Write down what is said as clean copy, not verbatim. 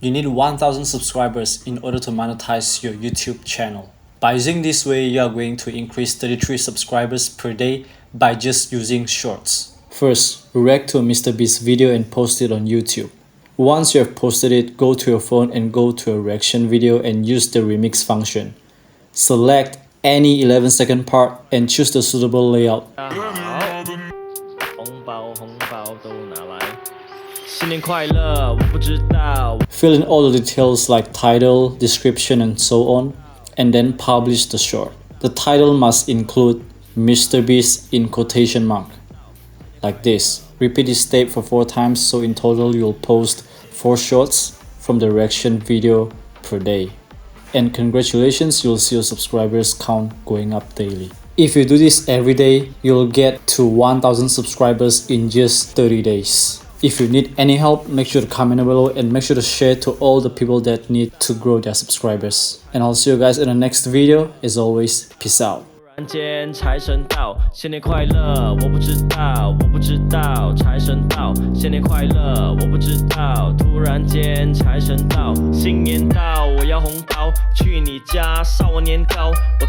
You need 1,000 subscribers in order to monetize your YouTube channel. By using this way, you are going to increase 33 subscribers per day by just using shorts. First, react to a MrBeast video and post it on YouTube. Once you have posted it, go to your phone and go to a reaction video and use the remix function. Select any 11-second part and choose the suitable layout. Fill in all the details like title, description and so on, and then publish the short. The title must include MrBeast in quotation mark, like this. Repeat this step for 4 times, so in total you'll post 4 shorts from the reaction video per day. And congratulations, you'll see your subscribers count going up daily. If you do this every day, you'll get to 1,000 subscribers in just 30 days. If you need any help, make sure to comment below and make sure to share to all the people that need to grow their subscribers. And I'll see you guys in the next video. As always, peace out. 突然间财神到，新年快乐！我不知道，我不知道，财神到，新年快乐！我不知道，突然间财神到，新年到，我要红包，去你家烧我年糕，我在。